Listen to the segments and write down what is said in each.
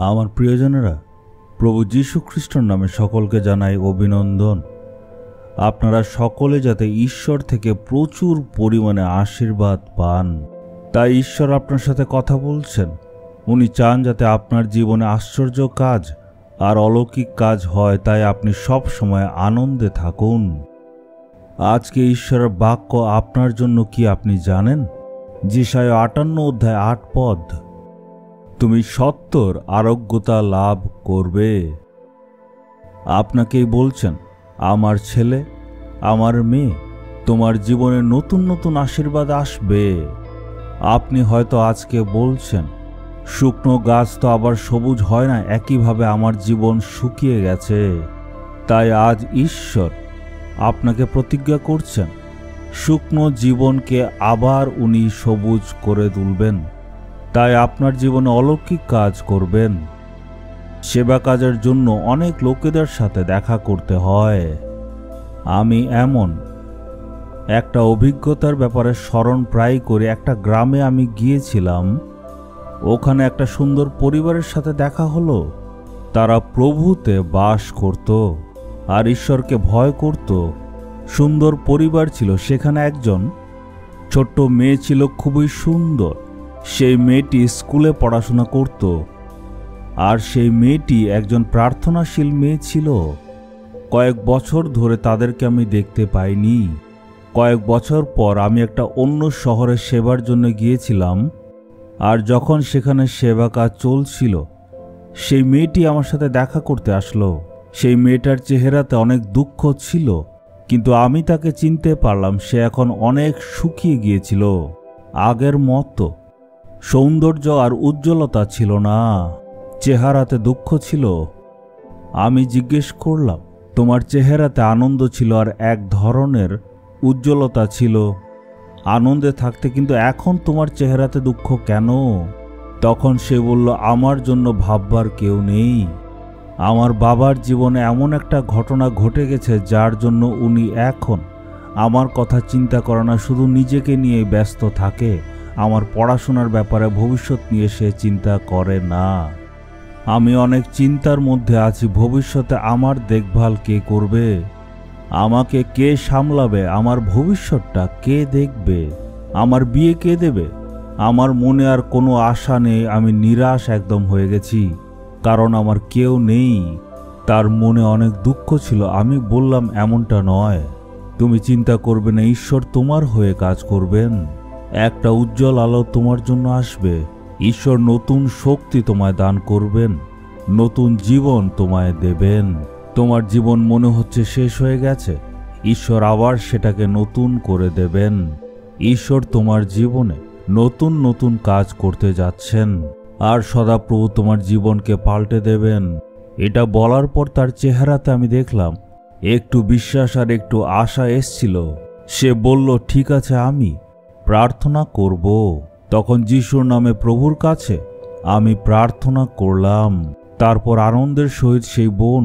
আমার প্রিয়জনেরা, প্রভু যীশু খ্রিস্টর নামে সকলকে জানাই অভিনন্দন। আপনারা সকলে যাতে ঈশ্বর থেকে প্রচুর পরিমাণে আশীর্বাদ পান, তাই ঈশ্বর আপনার সাথে কথা বলছেন। উনি চান যাতে আপনার জীবনে আশ্চর্য কাজ আর অলৌকিক কাজ হয়, তাই আপনি সব সময় আনন্দে থাকুন। আজকে ঈশ্বরের বাক্য আপনার জন্য কি আপনি জানেন? যেশায়া 58 অধ্যায় 8 পদ, তুমি সত্তর আরোগ্যতা লাভ করবে। আপনাকেই বলছেন, আমার ছেলে, আমার মেয়ে, তোমার জীবনে নতুন নতুন আশীর্বাদ আসবে। আপনি হয়তো আজকে বলছেন, শুকনো গাছ তো আবার সবুজ হয় না, একইভাবে আমার জীবন শুকিয়ে গেছে। তাই আজ ঈশ্বর আপনাকে প্রতিজ্ঞা করছেন, শুকনো জীবনকে আবার উনি সবুজ করে তুলবেন। তাই আপনার জীবনে অলৌকিক কাজ করবেন। সেবা কাজের জন্য অনেক লোকেদের সাথে দেখা করতে হয়। আমি এমন একটা অভিজ্ঞতার ব্যাপারে স্মরণ প্রায় করি। একটা গ্রামে আমি গিয়েছিলাম, ওখানে একটা সুন্দর পরিবারের সাথে দেখা হলো। তারা প্রভুতে বাস করত আর ঈশ্বরকে ভয় করত। সুন্দর পরিবার ছিল। সেখানে একজন ছোট্ট মেয়ে ছিল, খুবই সুন্দর। সেই মেয়েটি স্কুলে পড়াশোনা করত আর সেই মেয়েটি একজন প্রার্থনাশীল মেয়ে ছিল। কয়েক বছর ধরে তাদেরকে আমি দেখতে পাইনি। কয়েক বছর পর আমি একটা অন্য শহরে সেবার জন্য গিয়েছিলাম, আর যখন সেখানে সেবা কাজ চলছিল, সেই মেয়েটি আমার সাথে দেখা করতে আসলো। সেই মেয়েটার চেহারাতে অনেক দুঃখ ছিল, কিন্তু আমি তাকে চিনতে পারলাম। সে এখন অনেক শুকিয়ে গিয়েছিল। আগের মতো সৌন্দর্য আর উজ্জ্বলতা ছিল না, চেহারাতে দুঃখ ছিল। আমি জিজ্ঞেস করলাম, তোমার চেহারাতে আনন্দ ছিল আর এক ধরনের উজ্জ্বলতা ছিল, আনন্দে থাকতে, কিন্তু এখন তোমার চেহারাতে দুঃখ কেন? তখন সে বলল, আমার জন্য ভাববার কেউ নেই। আমার বাবার জীবনে এমন একটা ঘটনা ঘটে গেছে যার জন্য উনি এখন আমার কথা চিন্তা করে না, শুধু নিজেকে নিয়ে ব্যস্ত থাকে। আমার পড়াশোনার ব্যাপারে, ভবিষ্যৎ নিয়ে সে চিন্তা করে না। আমি অনেক চিন্তার মধ্যে আছি। ভবিষ্যতে আমার দেখভাল কে করবে? আমাকে কে সামলাবে? আমার ভবিষ্যৎটা কে দেখবে? আমার বিয়ে কে দেবে? আমার মনে আর কোনো আশা নেই। আমি নিরাশ একদম হয়ে গেছি, কারণ আমার কেউ নেই। তার মনে অনেক দুঃখ ছিল। আমি বললাম, এমনটা নয়, তুমি চিন্তা করবে না, ঈশ্বর তোমার হয়ে কাজ করবেন। একটা উজ্জ্বল আলো তোমার জন্য আসবে। ঈশ্বর নতুন শক্তি তোমায় দান করবেন, নতুন জীবন তোমায় দেবেন। তোমার জীবন মনে হচ্ছে শেষ হয়ে গেছে, ঈশ্বর আবার সেটাকে নতুন করে দেবেন। ঈশ্বর তোমার জীবনে নতুন নতুন কাজ করতে যাচ্ছেন, আর সদাপ্রভু তোমার জীবনকে পাল্টে দেবেন। এটা বলার পর তার চেহারাতে আমি দেখলাম একটু বিশ্বাস আর একটু আশা এসছিল। সে বলল, ঠিক আছে, আমি প্রার্থনা করব। তখন যিশুর নামে প্রভুর কাছে আমি প্রার্থনা করলাম। তারপর আনন্দের সহিত সেই বোন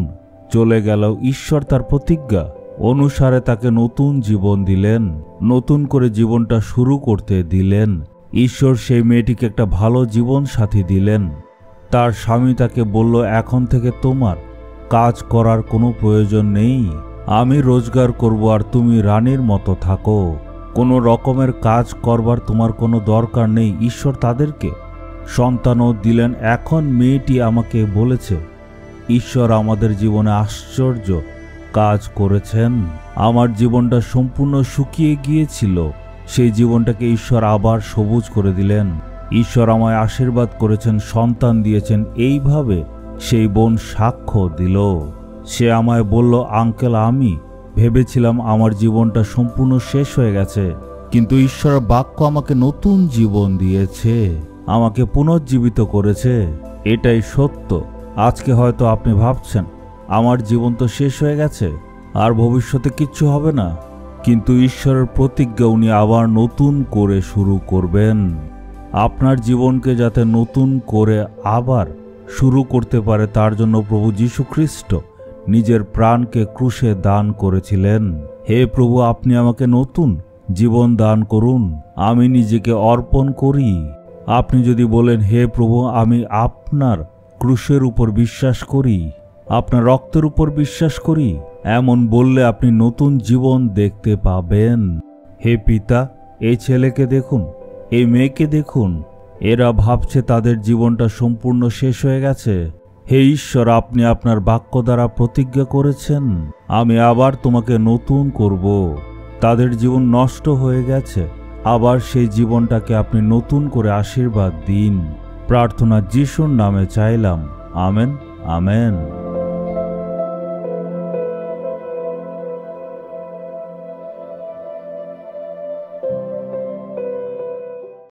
চলে গেল। ঈশ্বর তার প্রতিজ্ঞা অনুসারে তাকে নতুন জীবন দিলেন, নতুন করে জীবনটা শুরু করতে দিলেন। ঈশ্বর সেই মেয়েটিকে একটা ভালো জীবন সাথী দিলেন। তার স্বামী তাকে বলল, এখন থেকে তোমার কাজ করার কোনো প্রয়োজন নেই, আমি রোজগার করব আর তুমি রানীর মতো থাকো। কোনো রকমের কাজ করবার তোমার কোনো দরকার নেই। ঈশ্বর তাদেরকে সন্তানও দিলেন। এখন মেয়েটি আমাকে বলেছে, ঈশ্বর আমাদের জীবনে আশ্চর্য কাজ করেছেন। আমার জীবনটা সম্পূর্ণ শুকিয়ে গিয়েছিল, সেই জীবনটাকে ঈশ্বর আবার সবুজ করে দিলেন। ঈশ্বর আমায় আশীর্বাদ করেছেন, সন্তান দিয়েছেন। এইভাবে সেই বোন সাক্ষ্য দিল। সে আমায় বলল, আঙ্কেল, আমি ভেবেছিলাম আমার জীবনটা সম্পূর্ণ শেষ হয়ে গেছে, কিন্তু ঈশ্বরের বাক্য আমাকে নতুন জীবন দিয়েছে, আমাকে পুনর্জীবিত করেছে। এটাই সত্য। আজকে হয়তো আপনি ভাবছেন, আমার জীবন তো শেষ হয়ে গেছে, আর ভবিষ্যতে কিচ্ছু হবে না, কিন্তু ঈশ্বরের প্রতিজ্ঞা, উনি আবার নতুন করে শুরু করবেন। আপনার জীবনকে যাতে নতুন করে আবার শুরু করতে পারে, তার জন্য প্রভু যীশু খ্রিস্ট নিজের প্রাণকে ক্রুশে দান করেছিলেন। হে প্রভু, আপনি আমাকে নতুন জীবন দান করুন, আমি নিজেকে অর্পণ করি। আপনি যদি বলেন, হে প্রভু, আমি আপনার ক্রুশের উপর বিশ্বাস করি, আপনার রক্তের উপর বিশ্বাস করি, এমন বললে আপনি নতুন জীবন দেখতে পাবেন। হে পিতা, এই ছেলেকে দেখুন, এই মেয়েকে দেখুন, এরা ভাবছে তাদের জীবনটা সম্পূর্ণ শেষ হয়ে গেছে। হে ঈশ্বর, আপনি আপনার বাক্য দ্বারা প্রতিজ্ঞা করেছেন, আমি আবার তোমাকে নতুন করব। তাদের জীবন নষ্ট হয়ে গেছে, আবার সেই জীবনটাকে আপনি নতুন করে আশীর্বাদ দিন। প্রার্থনা যিশুর নামে চাইলাম, আমেন, আমেন।